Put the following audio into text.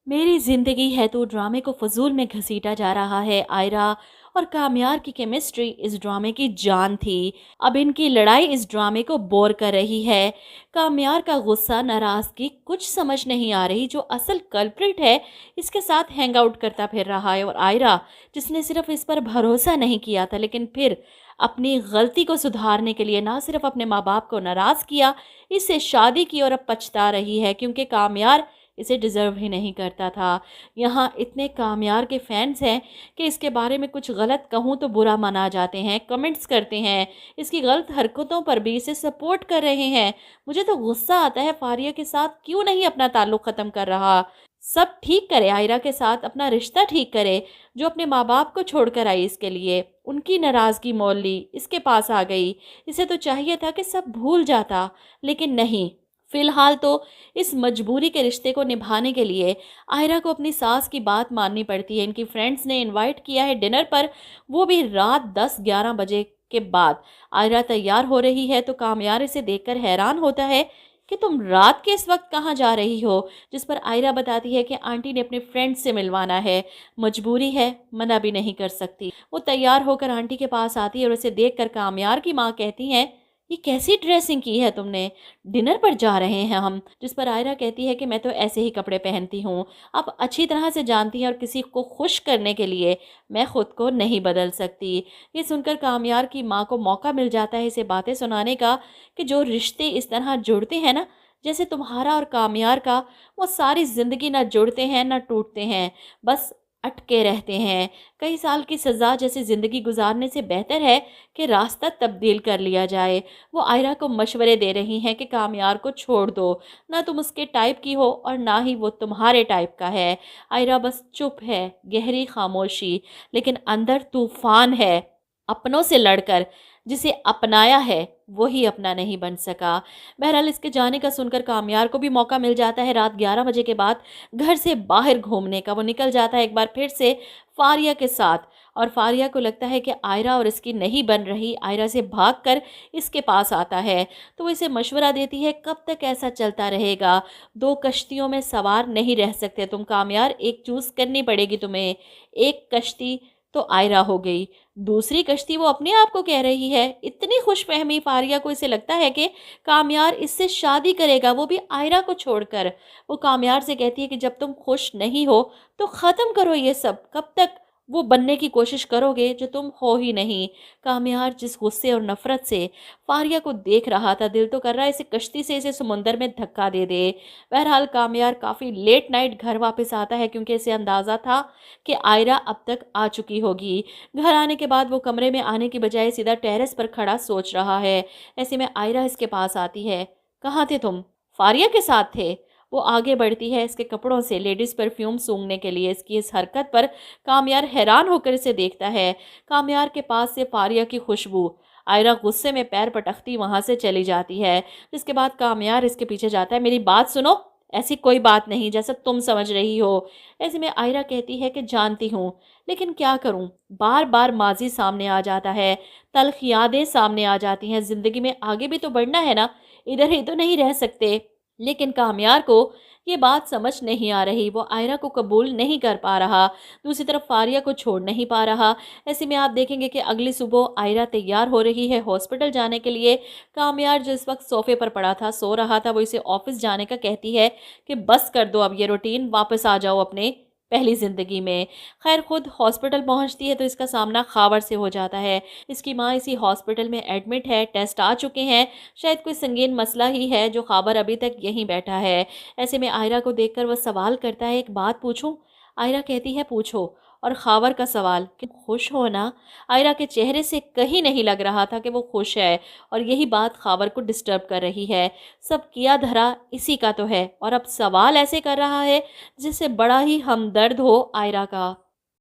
मेरी जिंदगी है तो ड्रामे को फजूल में घसीटा जा रहा है। आयरा और कामयार की केमिस्ट्री इस ड्रामे की जान थी। अब इनकी लड़ाई इस ड्रामे को बोर कर रही है। कामयार का गुस्सा, नाराजगी कुछ समझ नहीं आ रही। जो असल कल्प्रिट है इसके साथ हैंग आउट करता फिर रहा है, और आयरा जिसने सिर्फ इस पर भरोसा नहीं किया था, लेकिन फिर अपनी गलती को सुधारने के लिए ना सिर्फ अपने माँ बाप को नाराज किया, इससे शादी की और अब पछता रही है, क्योंकि कामयार इसे डिज़र्व ही नहीं करता था। यहाँ इतने कामयार के फैंस हैं कि इसके बारे में कुछ गलत कहूँ तो बुरा मना जाते हैं, कमेंट्स करते हैं, इसकी गलत हरकतों पर भी इसे सपोर्ट कर रहे हैं। मुझे तो गुस्सा आता है, फारिया के साथ क्यों नहीं अपना ताल्लुक़ ख़त्म कर रहा। सब ठीक करे, आयरा के साथ अपना रिश्ता ठीक करे। जो अपने माँ बाप को छोड़कर आई इसके लिए, उनकी नाराज़गी मोल ली, इसके पास आ गई। इसे तो चाहिए था कि सब भूल जाता, लेकिन नहीं। फिलहाल तो इस मजबूरी के रिश्ते को निभाने के लिए आयरा को अपनी सास की बात माननी पड़ती है। इनकी फ्रेंड्स ने इनवाइट किया है डिनर पर, वो भी रात 10-11 बजे के बाद। आयरा तैयार हो रही है तो कामयार इसे देखकर हैरान होता है कि तुम रात के इस वक्त कहाँ जा रही हो। जिस पर आयरा बताती है कि आंटी ने अपने फ्रेंड से मिलवाना है, मजबूरी है, मना भी नहीं कर सकती। वो तैयार होकर आंटी के पास आती है और उसे देखकर कामयार की माँ कहती हैं, ये कैसी ड्रेसिंग की है तुमने, डिनर पर जा रहे हैं हम। जिस पर आयरा कहती है कि मैं तो ऐसे ही कपड़े पहनती हूँ, आप अच्छी तरह से जानती हैं, और किसी को खुश करने के लिए मैं खुद को नहीं बदल सकती। ये सुनकर कामयार की माँ को मौका मिल जाता है इसे बातें सुनाने का, कि जो रिश्ते इस तरह जुड़ते हैं ना, जैसे तुम्हारा और कामयार का, वो सारी ज़िंदगी ना जुड़ते हैं ना टूटते हैं, बस अटके रहते हैं। कई साल की सज़ा जैसी ज़िंदगी गुजारने से बेहतर है कि रास्ता तब्दील कर लिया जाए। वो आयरा को मशवरे दे रही हैं कि कामयार को छोड़ दो, ना तुम उसके टाइप की हो और ना ही वो तुम्हारे टाइप का है। आयरा बस चुप है, गहरी खामोशी, लेकिन अंदर तूफान है। अपनों से लड़कर जिसे अपनाया है वही अपना नहीं बन सका। बहरहाल इसके जाने का सुनकर कामयार को भी मौका मिल जाता है रात 11 बजे के बाद घर से बाहर घूमने का। वो निकल जाता है एक बार फिर से फारिया के साथ, और फारिया को लगता है कि आयरा और इसकी नहीं बन रही। आयरा से भागकर इसके पास आता है तो वो इसे मशवरा देती है, कब तक ऐसा चलता रहेगा, दो कश्तियों में सवार नहीं रह सकते तुम कामयार, एक चूज़ करनी पड़ेगी तुम्हें। एक कश्ती तो आयरा हो गई, दूसरी कश्ती वो अपने आप को कह रही है। इतनी खुशफहमी फारिया को, इसे लगता है कि कामयार इससे शादी करेगा, वो भी आयरा को छोड़कर। वो कामयार से कहती है कि जब तुम खुश नहीं हो तो ख़त्म करो ये सब, कब तक वो बनने की कोशिश करोगे जो तुम हो ही नहीं। कामयार जिस गुस्से और नफरत से फारिया को देख रहा था, दिल तो कर रहा है इसे कश्ती से, इसे समुंदर में धक्का दे दे। बहरहाल कामयार काफ़ी लेट नाइट घर वापस आता है, क्योंकि इसे अंदाज़ा था कि आयरा अब तक आ चुकी होगी। घर आने के बाद वो कमरे में आने की बजाय सीधा टेरेस पर खड़ा सोच रहा है। ऐसे में आयरा इसके पास आती है, कहाँ थे तुम? फारिया के साथ थे। वो आगे बढ़ती है इसके कपड़ों से लेडीज़ परफ्यूम सूंघने के लिए। इसकी इस हरकत पर कामयार हैरान होकर इसे देखता है। कामयार के पास से फारिया की खुशबू। आयरा गुस्से में पैर पटकती वहाँ से चली जाती है, जिसके बाद कामयार इसके पीछे जाता है, मेरी बात सुनो, ऐसी कोई बात नहीं जैसा तुम समझ रही हो। ऐसे में आयरा कहती है कि जानती हूँ, लेकिन क्या करूँ, बार बार माजी सामने आ जाता है, तल्ख यादें सामने आ जाती हैं। ज़िंदगी में आगे भी तो बढ़ना है ना, इधर ही तो नहीं रह सकते। लेकिन कामयार को ये बात समझ नहीं आ रही, वो आयरा को कबूल नहीं कर पा रहा, दूसरी तरफ फारिया को छोड़ नहीं पा रहा। ऐसे में आप देखेंगे कि अगली सुबह आयरा तैयार हो रही है हॉस्पिटल जाने के लिए। कामयार जिस वक्त सोफे पर पड़ा था, सो रहा था, वो इसे ऑफिस जाने का कहती है कि बस कर दो अब ये रूटीन, वापस आ जाओ अपने पहली ज़िंदगी में। खैर खुद हॉस्पिटल पहुंचती है तो इसका सामना खावर से हो जाता है। इसकी माँ इसी हॉस्पिटल में एडमिट है, टेस्ट आ चुके हैं, शायद कोई संगीन मसला ही है जो खावर अभी तक यहीं बैठा है। ऐसे में आयरा को देखकर वह सवाल करता है, एक बात पूछूं? आयरा कहती है पूछो। और खावर का सवाल कि खुश हो ना? आयरा के चेहरे से कहीं नहीं लग रहा था कि वो खुश है, और यही बात खावर को डिस्टर्ब कर रही है। सब किया धरा इसी का तो है, और अब सवाल ऐसे कर रहा है जिससे बड़ा ही हमदर्द हो आयरा का।